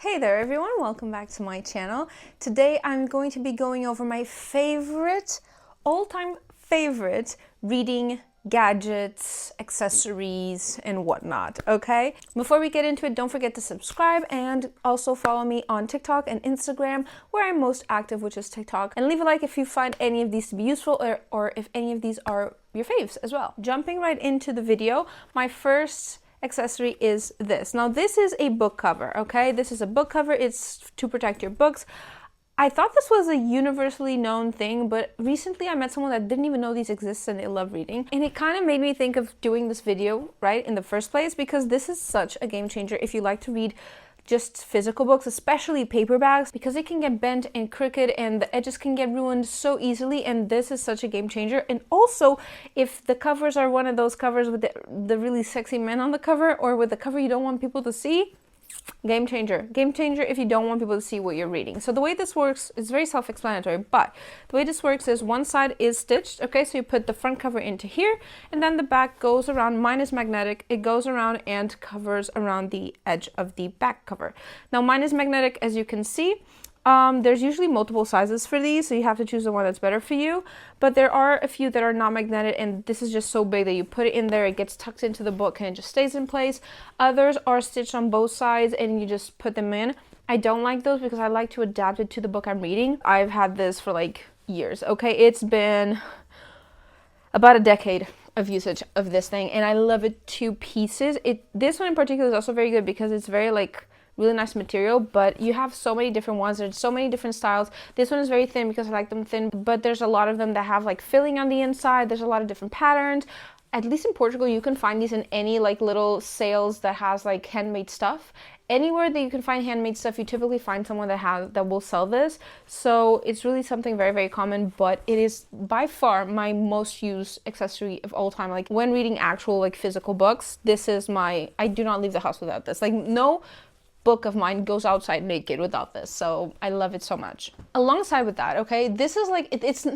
Hey there everyone, welcome back to my channel. Today I'm going to be going over my all-time favorite reading gadgets, accessories, and whatnot, okay? Before we get into it, don't forget to subscribe and also follow me on TikTok and Instagram, where I'm most active, which is TikTok. And leave a like if you find any of these to be useful or if any of these are your faves as well. Jumping right into the video, my first accessory is this. Now this is a book cover, okay? This is a book cover. It's to protect your books. I thought this was a universally known thing, but recently I met someone that didn't even know these exist and they love reading. And it kind of made me think of doing this video, right, in the first place, because this is such a game changer if you like to read just physical books, especially paperbacks, because it can get bent and crooked and the edges can get ruined so easily, and this is such a game changer. And also, if the covers are one of those covers with the really sexy men on the cover, or with the cover you don't want people to see, game changer. Game changer if you don't want people to see what you're reading. So the way this works is very self-explanatory, but the way this works is one side is stitched, okay? So you put the front cover into here, and then the back goes around. Mine is magnetic. It goes around and covers around the edge of the back cover. Now mine is magnetic, as you can see. There's usually multiple sizes for these, so you have to choose the one that's better for you. But there are a few that are not magnetic, and this is just so big that you put it in there, it gets tucked into the book, and it just stays in place. Others are stitched on both sides, and you just put them in. I don't like those because I like to adapt it to the book I'm reading. I've had this for like years, okay? It's been about a decade of usage of this thing, and I love it to pieces. This one in particular is also very good because it's very like really nice material, but you have so many different ones. There's so many different styles. This one is very thin because I like them thin, but there's a lot of them that have like filling on the inside. There's a lot of different patterns. At least in Portugal, you can find these in any like little sales that has like handmade stuff. Anywhere that you can find handmade stuff, you typically find someone that will sell this. So it's really something very, very common, but it is by far my most used accessory of all time. Like when reading actual like physical books, this is I do not leave the house without this. Like no book of mine goes outside naked without this, so I love it so much. Alongside with that, okay, this is like it's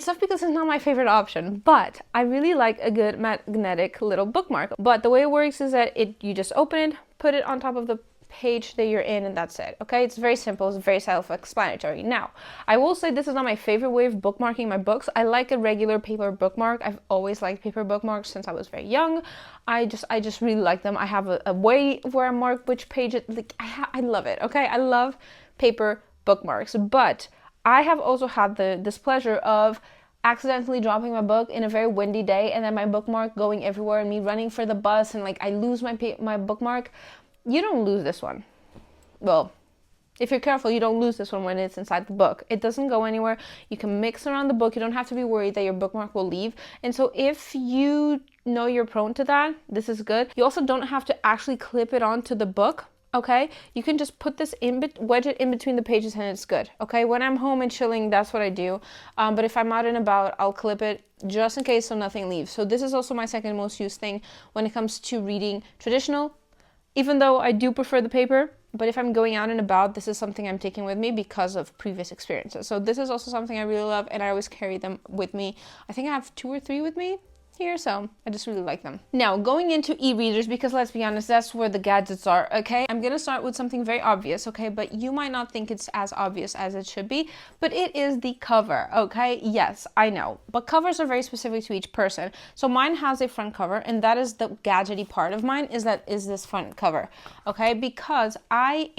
tough because it's not my favorite option, but I really like a good magnetic little bookmark. But the way it works is that you just open it, put it on top of the page that you're in, and that's it, okay? It's very simple, it's very self-explanatory. Now, I will say this is not my favorite way of bookmarking my books. I like a regular paper bookmark. I've always liked paper bookmarks since I was very young. I just really like them. I have a way where I mark which page like I love it, okay? I love paper bookmarks, but I have also had the displeasure of accidentally dropping my book in a very windy day, and then my bookmark going everywhere, and me running for the bus, and like I lose my bookmark. You don't lose this one. Well, if you're careful, you don't lose this one when it's inside the book. It doesn't go anywhere. You can mix around the book. You don't have to be worried that your bookmark will leave. And so if you know you're prone to that, this is good. You also don't have to actually clip it onto the book, okay? You can just put this wedge it in between the pages, and it's good, okay? When I'm home and chilling, that's what I do. But if I'm out and about, I'll clip it just in case so nothing leaves. So this is also my second most used thing when it comes to reading traditional, even though I do prefer the paper. But if I'm going out and about, this is something I'm taking with me because of previous experiences. So this is also something I really love, and I always carry them with me. I think I have 2 or 3 with me here, so I just really like them. Now, going into e-readers, because let's be honest, that's where the gadgets are, okay? I'm gonna start with something very obvious, okay? But you might not think it's as obvious as it should be, but it is the cover, okay? Yes, I know, but covers are very specific to each person. So mine has a front cover, and that is the gadgety part of mine, is this front cover, okay? Because I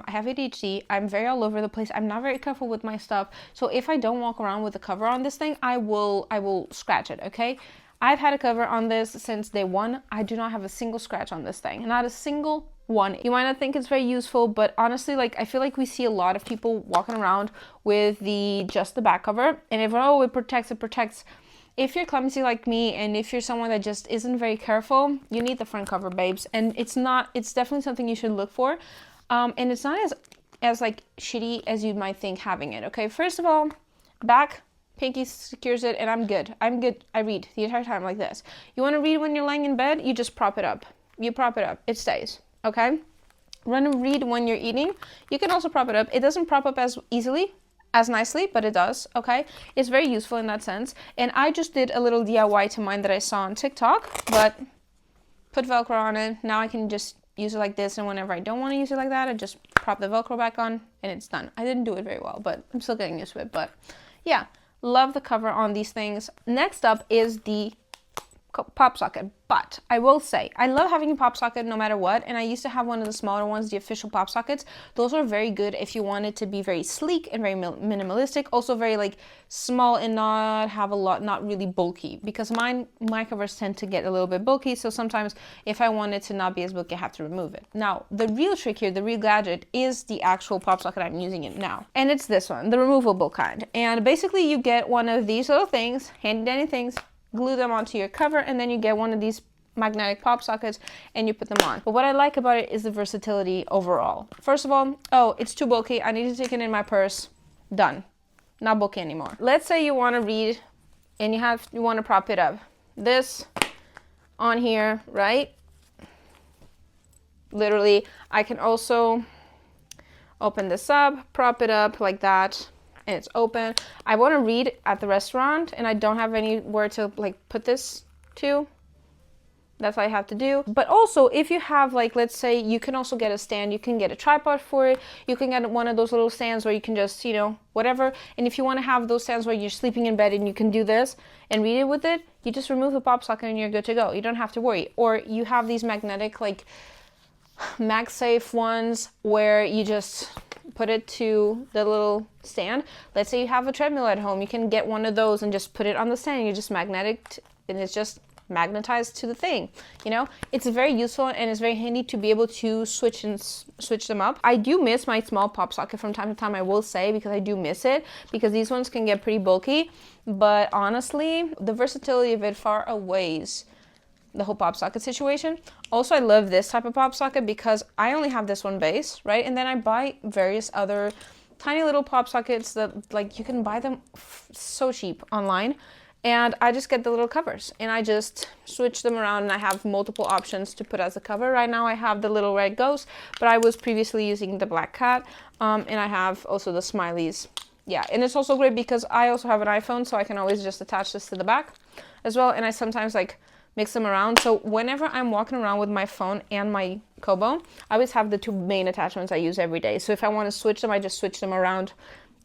have ADHD, I'm very all over the place, I'm not very careful with my stuff, so if I don't walk around with the cover on this thing, I will scratch it, okay? I've had a cover on this since day one. I do not have a single scratch on this thing. Not a single one. You might not think it's very useful, but honestly, like I feel like we see a lot of people walking around with just the back cover, and if it protects. If you're clumsy like me, and if you're someone that just isn't very careful, you need the front cover, babes. And it's definitely something you should look for. And it's not as like shitty as you might think having it, okay? First of all, back, pinky secures it, and I'm good. I read the entire time like this. You want to read when you're laying in bed? You just prop it up. You prop it up. It stays, okay? Want to read when you're eating? You can also prop it up. It doesn't prop up as easily, as nicely, but it does, okay? It's very useful in that sense. And I just did a little DIY to mine that I saw on TikTok, but put Velcro on it. Now I can just use it like this, and whenever I don't want to use it like that, I just prop the Velcro back on and it's done. I didn't do it very well, but I'm still getting used to it. But yeah, love the cover on these things. Next up is the pop socket, but I will say I love having a pop socket no matter what, and I used to have one of the smaller ones, the official pop sockets. Those are very good if you want it to be very sleek and very minimalistic, also very like small and not have a lot, not really bulky, because my covers tend to get a little bit bulky, so sometimes if I want it to not be as bulky, I have to remove it. Now the real trick here, the real gadget, is the actual pop socket. I'm using it now, and it's this one, the removable kind. And basically you get one of these little things, handy dandy things, glue them onto your cover, and then you get one of these magnetic pop sockets and you put them on. But what I like about it is the versatility overall. First of all, oh, it's too bulky, I need to take it in my purse. Done. Not bulky anymore. Let's say you want to read and you want to prop it up. This on here, right? Literally, I can also open this up, prop it up like that, and it's open. I want to read at the restaurant and I don't have anywhere to like put this to. That's what I have to do. But also, if you have, like, let's say you can also get a stand, you can get a tripod for it, you can get one of those little stands where you can just, you know, whatever. And if you want to have those stands where you're sleeping in bed and you can do this and read it with it, you just remove the pop socket and you're good to go. You don't have to worry. Or you have these magnetic, like, MagSafe ones where you just put it to the little stand. Let's say you have a treadmill at home, you can get one of those and just put it on the stand. You just magnetic, and it's just magnetized to the thing. You know, it's very useful and it's very handy to be able to switch them up. I do miss my small pop socket from time to time, I will say, because I do miss it, because these ones can get pretty bulky. But honestly, the versatility of it far outweighs the whole pop socket situation. Also, I love this type of pop socket because I only have this one base, right? And then I buy various other tiny little pop sockets that, like, you can buy them so cheap online. And I just get the little covers and I just switch them around, and I have multiple options to put as a cover. Right now I have the little red ghost, but I was previously using the black cat, and I have also the smileys. Yeah, and it's also great because I also have an iPhone, so I can always just attach this to the back as well. And I sometimes like mix them around. So whenever I'm walking around with my phone and my Kobo, I always have the two main attachments I use every day. So if I want to switch them, I just switch them around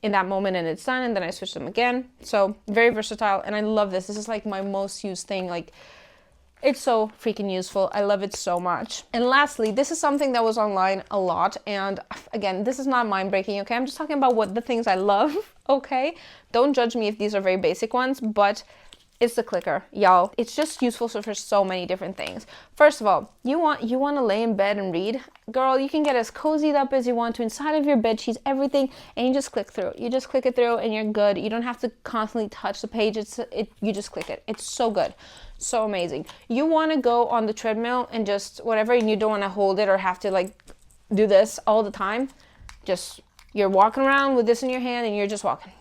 in that moment and it's done, and then I switch them again. So very versatile, and I love this. This is like my most used thing. Like, it's so freaking useful. I love it so much. And lastly, this is something that was online a lot, and again, this is not mind breaking, okay? I'm just talking about what the things I love, okay? Don't judge me if these are very basic ones, but it's the clicker, y'all. It's just useful for so many different things. First of all, you want to lay in bed and read. Girl, you can get as cozied up as you want to inside of your bed sheets, everything, and you just click through. You just click it through and you're good. You don't have to constantly touch the page. You just click it. It's so good. So amazing. You want to go on the treadmill and just whatever, and you don't want to hold it or have to like do this all the time. Just you're walking around with this in your hand and you're just walking.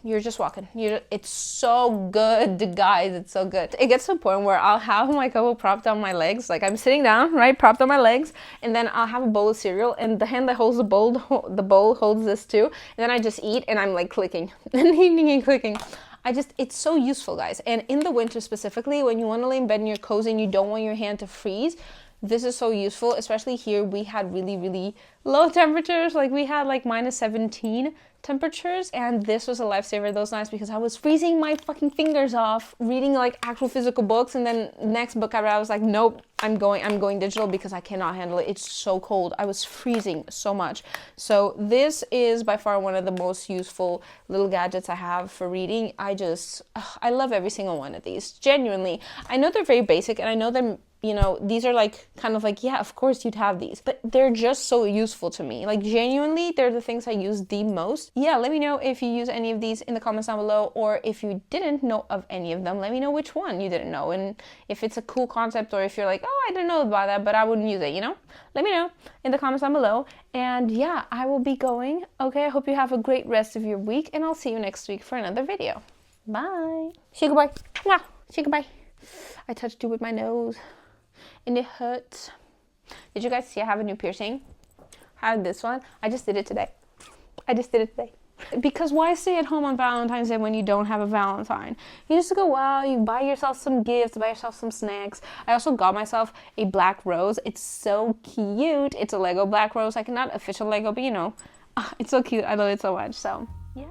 It's so good, guys. It's so good. It gets to a point where I'll have my Kobo propped on my legs. Like, I'm sitting down, right, propped on my legs, and then I'll have a bowl of cereal, and the hand that holds the bowl holds this too. And then I just eat, and I'm like clicking and eating and clicking. It's so useful, guys. And in the winter specifically, when you want to lay in bed and you're cozy and you don't want your hand to freeze, this is so useful. Especially here, we had really, really low temperatures. Like, we had like -17 temperatures, and this was a lifesaver those nights because I was freezing my fucking fingers off reading like actual physical books, and then next book I read, I was like, nope, I'm going digital because I cannot handle it. It's so cold. I was freezing so much. So this is by far one of the most useful little gadgets I have for reading. I love every single one of these. Genuinely. I know they're very basic, and I know they're, you know, these are like kind of like, yeah, of course you'd have these, but they're just so useful to me. Like, genuinely, they're the things I use the most. Yeah, let me know if you use any of these in the comments down below, or if you didn't know of any of them, let me know which one you didn't know, and if it's a cool concept, or if you're like, oh, I didn't know about that, but I wouldn't use it, you know? Let me know in the comments down below. And yeah, I will be going. Okay, I hope you have a great rest of your week, and I'll see you next week for another video. Bye. Say goodbye. Mwah. Say goodbye. I touched you with my nose, and it hurts. Did you guys see I have a new piercing? I have this one. I just did it today. Because why stay at home on Valentine's Day when you don't have a Valentine? You just go out, you buy yourself some gifts, buy yourself some snacks. I also got myself a black rose. It's so cute. It's a Lego black rose, like not official Lego, but you know, it's so cute. I love it so much. So yeah.